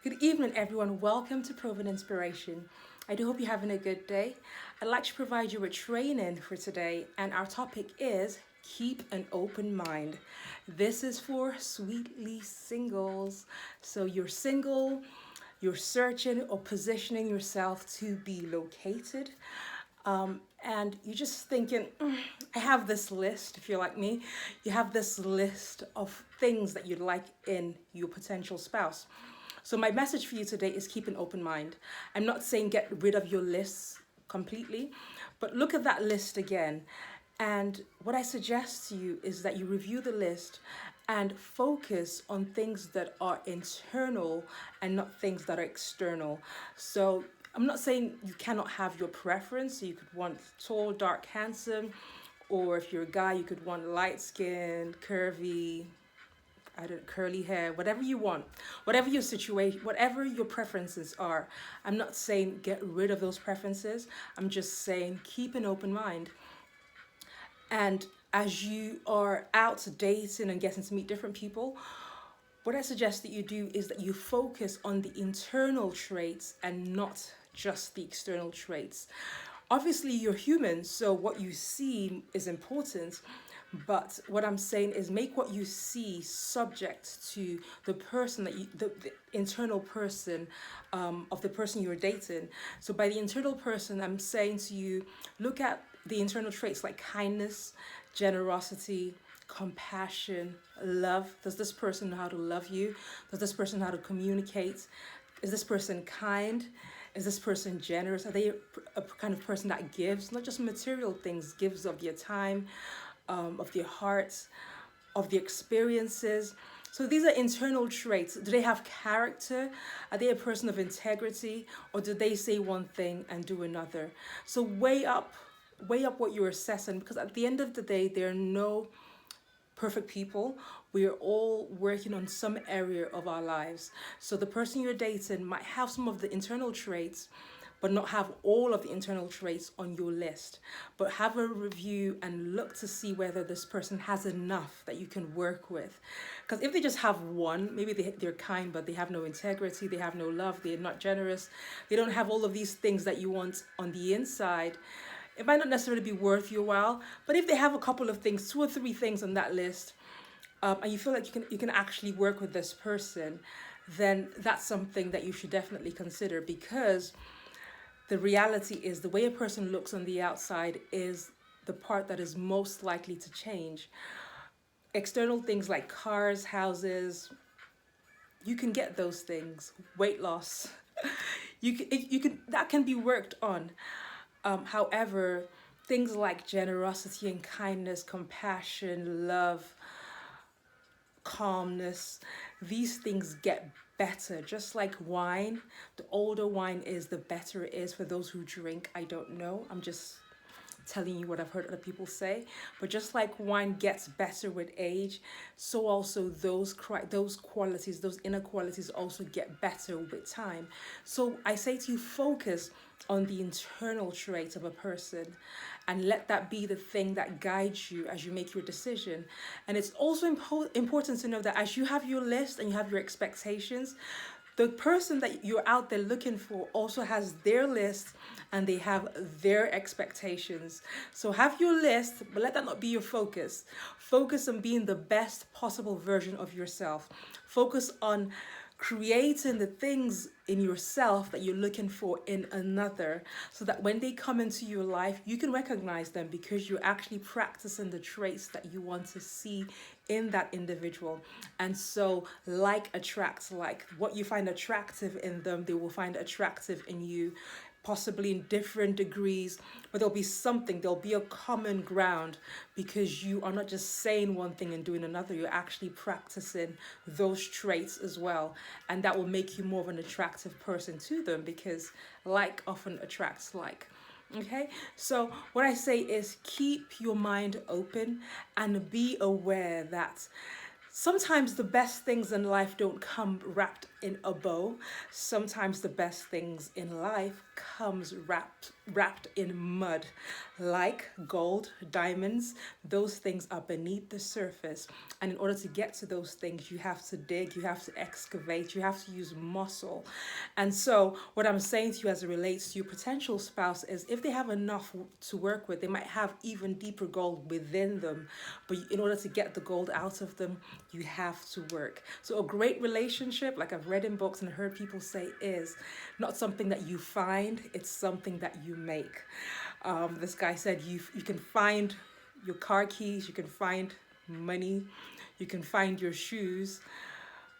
Good evening, everyone. Welcome to Proven Inspiration. I do hope you're having a good day. I'd like to provide you with training for today, and our topic is keep an open mind. This is for sweetly singles. So you're single, you're searching or positioning yourself to be located. And you're just thinking, I have this list. If you're like me, you have this list of things that you'd like in your potential spouse. So my message for you today is keep an open mind. I'm not saying get rid of your lists completely, but look at that list again. And what I suggest to you is that you review the list and focus on things that are internal and not things that are external. So I'm not saying you cannot have your preference. So you could want tall, dark, handsome, or if you're a guy, you could want light skinned, curvy, I don't curly hair, whatever you want, whatever your situation, whatever your preferences are. I'm not saying get rid of those preferences. I'm just saying keep an open mind. And as you are out dating and getting to meet different people, what I suggest that you do is that you focus on the internal traits and not just the external traits. Obviously, you're human, so what you see is important. But what I'm saying is make what you see subject to the person the internal person of the person you're dating. So by the internal person, I'm saying to you, look at the internal traits like kindness, generosity, compassion, love. Does this person know how to love you? Does this person know how to communicate? Is this person kind? Is this person generous? Are they a kind of person that gives, not just material things, gives of your time, of their hearts, of the experiences? So these are internal traits. Do they have character? Are they a person of integrity? Or do they say one thing and do another? So weigh up what you're assessing, because at the end of the day, there are no perfect people. We are all working on some area of our lives. So the person you're dating might have some of the internal traits, but not have all of the internal traits on your list. But have a review and look to see whether this person has enough that you can work with. Because if they just have one, maybe they're kind, but they have no integrity, they have no love, they're not generous, they don't have all of these things that you want on the inside, it might not necessarily be worth your while. But if they have a couple of things, two or three things on that list, and you feel like you can actually work with this person, then that's something that you should definitely consider, because the reality is the way a person looks on the outside is the part that is most likely to change. External things like cars, houses, you can get those things. Weight loss, you can that can be worked on. However, things like generosity and kindness, compassion, love, calmness, these things get better. Just like wine, the older wine is, the better it is for those who drink. I don't know. I'm just telling you what I've heard other people say. But just like wine gets better with age, so also those qualities, those inner qualities also get better with time. So I say to you, focus on the internal traits of a person and let that be the thing that guides you as you make your decision. And it's also important to know that as you have your list and you have your expectations, the person that you're out there looking for also has their list and they have their expectations. So have your list, but let that not be your focus. Focus on being the best possible version of yourself. Focus on creating the things in yourself that you're looking for in another, so that when they come into your life, you can recognize them because you're actually practicing the traits that you want to see in that individual. And so like attracts like. What you find attractive in them, they will find attractive in you, possibly in different degrees, but there'll be a common ground, because you are not just saying one thing and doing another, you're actually practicing those traits as well. And that will make you more of an attractive person to them, because like often attracts like. Okay, so what I say is keep your mind open and be aware that Sometimes the best things in life don't come wrapped in a bow. Sometimes the best things in life comes wrapped in mud, like gold, diamonds. Those things are beneath the surface, and in order to get to those things, you have to dig, you have to excavate, you have to use muscle. And so what I'm saying to you as it relates to your potential spouse is, if they have enough to work with, they might have even deeper gold within them, but in order to get the gold out of them, you have to work. So a great relationship, like I've read in books and heard people say, is not something that you find, it's something that you make. This guy said you can find your car keys, you can find money, you can find your shoes,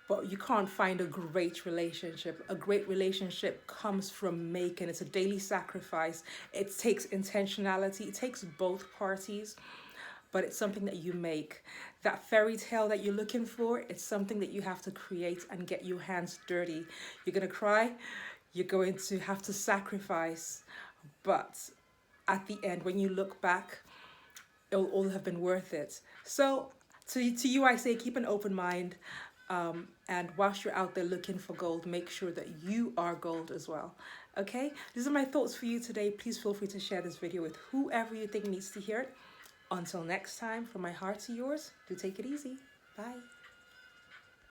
but you can't find a great relationship. A great relationship comes from making. It's a daily sacrifice. It takes intentionality. It takes both parties, but it's something that you make. That fairy tale that you're looking for, it's something that you have to create and get your hands dirty. You're gonna cry, you're going to have to sacrifice, but at the end, when you look back, it'll all have been worth it. So to you, I say, keep an open mind. And whilst you're out there looking for gold, make sure that you are gold as well. Okay, these are my thoughts for you today. Please feel free to share this video with whoever you think needs to hear it. Until next time, from my heart to yours, do take it easy. Bye.